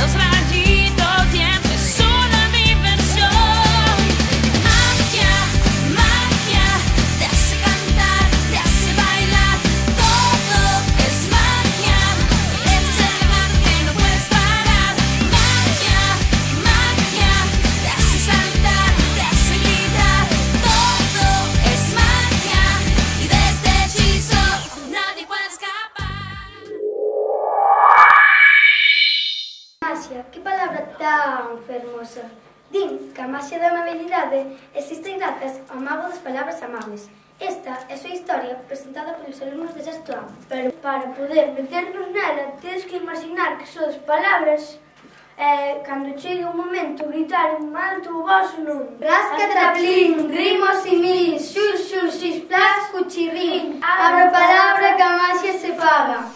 los rayitos siempre son la diversión. Magia, magia, te hace cantar, te hace bailar, todo es magia, es el lugar que no puedes parar. Magia, magia, te hace saltar, te hace gritar, todo es magia y de este hechizo nadie puede escapar. Maxia, que palabra tan fermosa. Din que a maxia da amabilidade existe grazas ao mago das palabras amables. Esta é a súa historia presentada pelos alumnos de sexto ano. Pero para poder meternos nela, tens que imaginar que sodes palabras cando chegue o momento gritar en alto o vosso nome. Rascataplín, rimos y mis, xur, xur, xis, plas, cuchirrín. Abra palabra que a maxia se faga.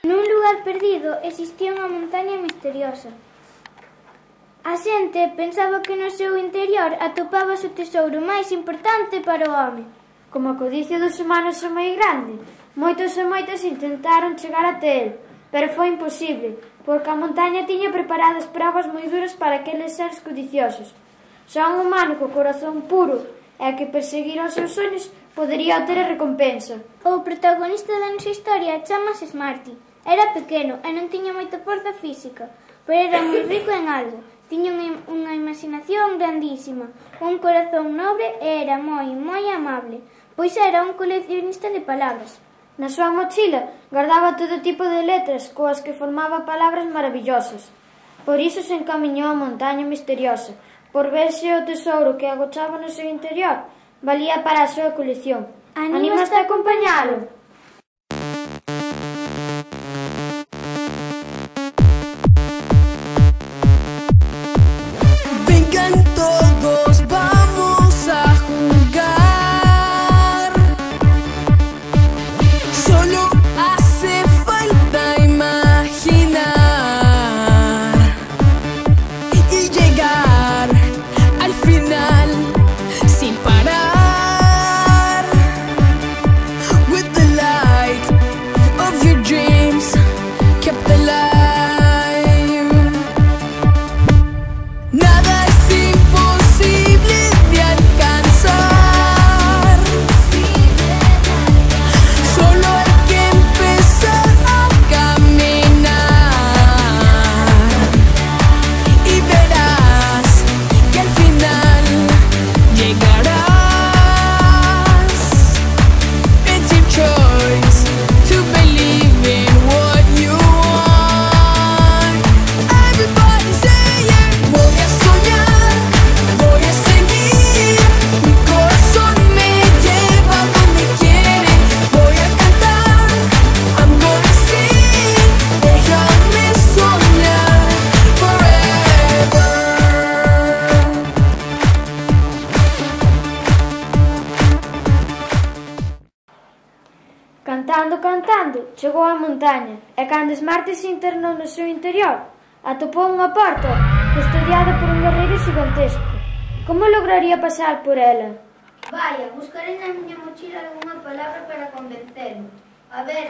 Nun lugar perdido existía unha montaña misteriosa. A xente pensaba que no seu interior atopábase o tesouro máis importante para o home. Como a codicia dos humanos é moi grande, moitos e moitas intentaron chegar até el, pero foi imposible, porque a montaña tiña preparadas probas moi duras para aqueles seres codiciosos. Só un humano co corazón puro e que perseguira os seus sonhos podería obter a recompensa. O protagonista da nosa historia chamase Smarty. Era pequeno e non tiña moita forza física, pero era moi rico en algo. Tiña unha imaginación grandísima, un corazón nobre e era moi, moi amable, pois era un coleccionista de palabras. Na súa mochila guardaba todo tipo de letras coas que formaba palabras maravillosas. Por iso se encamiñou á montaña misteriosa, por ver se o tesouro que agochaba no seu interior valía para a súa colección. Anímaste a acompañalo? Vengan todos, vamos a jugar. Solo hace falta imaginar y llegar al final sin parar. With the light of your dreams kept alive. Nada es imposible de alcanzar. Solo hay que empezar a caminar y verás que al final llegarás. It's your choice to believe in what you want. Everybody say it. Voy a soñar, voy a seguir. Mi corazón me lleva donde quiere. Voy a cantar, I'm gonna sing. Déjame soñar forever. Cantando, cantando, chegou á montaña, e cando Smarty se internou no seu interior, atopou unha porta custodiada por un guerreiro gigantesco. Como lograría pasar por ela? Vaya, buscarei na miña mochila algunha palabra para convencelo. A ver,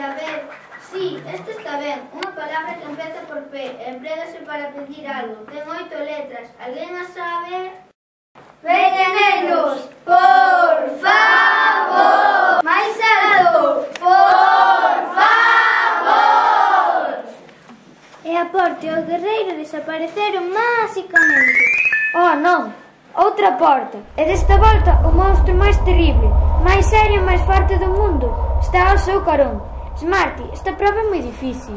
sí, esta está ben. Unha palabra que empeza por P, emprégase para pedir algo. Ten 8 letras. Alguén a sabe? Veñan eles, por favor. Máis alto, por favor. E a porta e o guerreiro desapareceron máxicamente. Oh, non! Outra porta! E desta volta o monstro máis terrible, máis serio e máis forte do mundo está ao seu carón. Smarty, esta prova é moi difícil.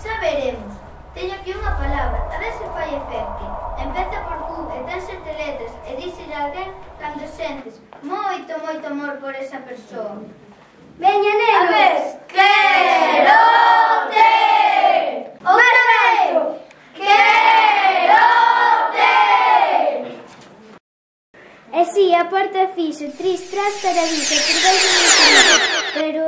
Xa veremos. Teño aquí unha palabra, a ver se fai efecto. Empeza por Q e ten 7 letras e díxelle a alguén cando sentes moito, moito amor por esa persoa. Veña, nenos! A ver, quero ter! Outra vez! Quero ter! E si, a porta fixo tris tras taradisa por 2 minutos, pero...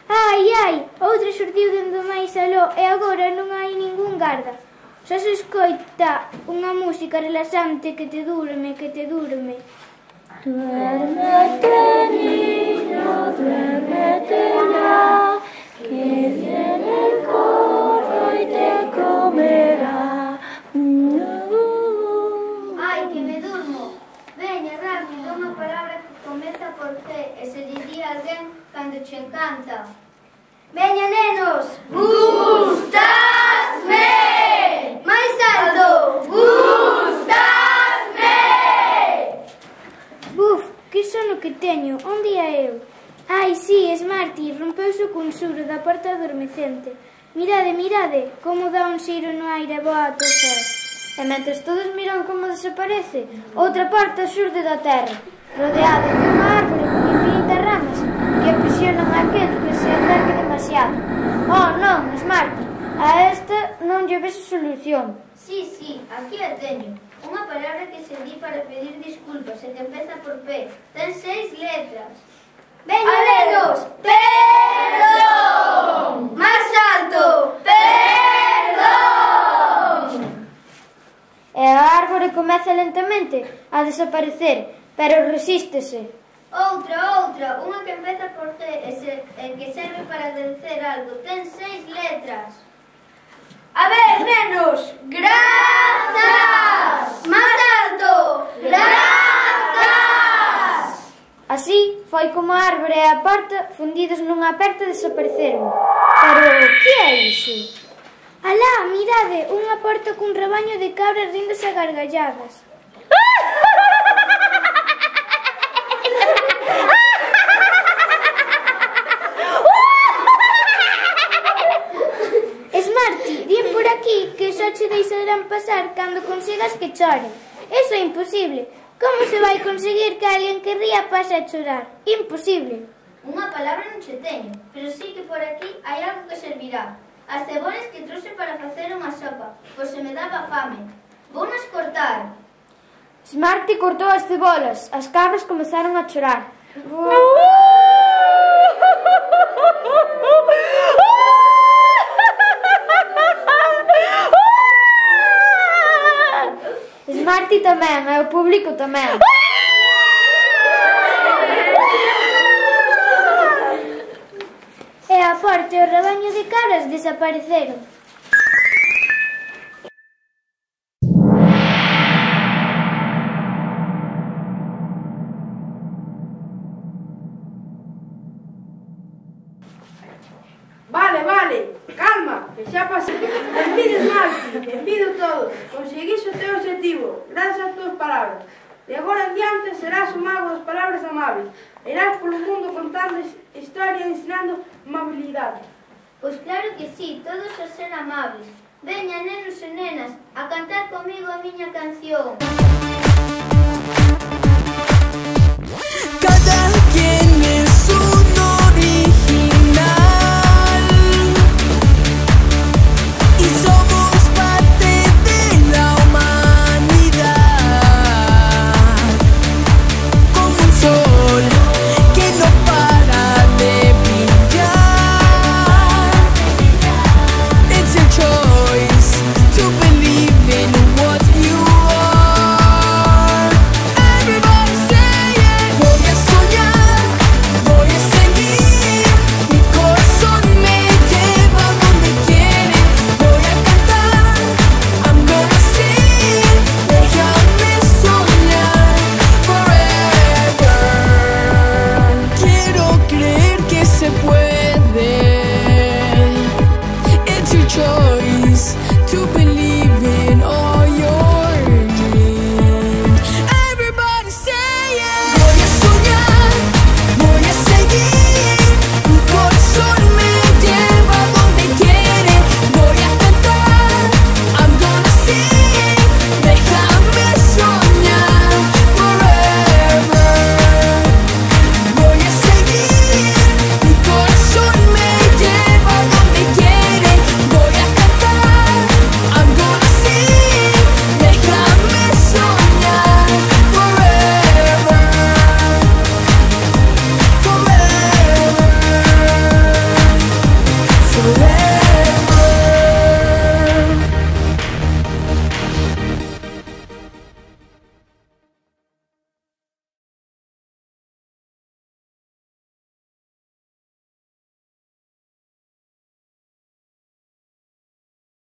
Ai, outra xurdiu dende máis aló e agora non hai ningún garda. Só se escoita unha música relaxante que te durme, que te durme. Duérmete, niño, duérmete ya, que viene el Veña, nenos! Gustasme! Máis alto! Gustasme! Buf, que sono que teño, onde ia eu? Ai, si, Smarty, rompeuse o consuro da porta adormecente. Mirade, mirade, como dá un xiro no aire e voa ata o céu. E mentres todos miran como desaparece, outra porta xurde da terra, rodeada de unha árbore con infinitas ramas que aprisionan aquel que se acerque demasiado. Oh, non, Smarty, a esta non lle ves solución. Sí, aquí a teño. Unha palabra que se di para pedir disculpas e que empeza por P. Ten 6 letras. Veña, nenos! Perdón! Máis alto! Perdón! E a árbore comeza lentamente a desaparecer, pero resístese. Outra. Unha que empeza por G e que serve para dizer algo. Ten 6 letras. A ver, nenos! Grazas! Máis alto! Grazas! Así foi como a árbore e a porta, fundidos nunha aperta, desapareceron. Pero que é iso? Alá, mirade, unha porta cun rebaño de cabras ríndose a gargalladas. Smarty, di por aquí que só che deixarán pasar cando consigas que choren. Eso é imposible. Como se vai conseguir que alguén que ría pase a chorar? Imposible. Unha palabra non che teño, pero sí que por aquí hai algo que servirá. As cebolas que trouxe para facer unha sopa, pois se me daba fame. Vounas cortar. Smarty cortou as cebolas, as cabras comezaron a chorar. Smarty tamén, e o público tamén. E a porta e o rebaño de cabras desapareceron. Vale, calma, que xa pasei. Benvido, Smarty, benvido todos. Conseguís o teu objetivo, gracias ás túas palabras. De agora en diante serás o mago das palabras amables. Irás polo mundo contando historia e ensinando amabilidade. Pois claro que sí, todos a ser amables. Veña, nenos e nenas, a cantar comigo a miña canción. Cada quien es un original y somos parte de la humanidad, como un sol que no para de brillar. It's your choice to believe in what you are. Everybody say it. Voy a soñar, voy a seguir. Mi corazón me lleva donde quiere. Voy a cantar, I'm gonna sing. Déjame soñar forever. Quiero creer que se puede. It's your choice to believe.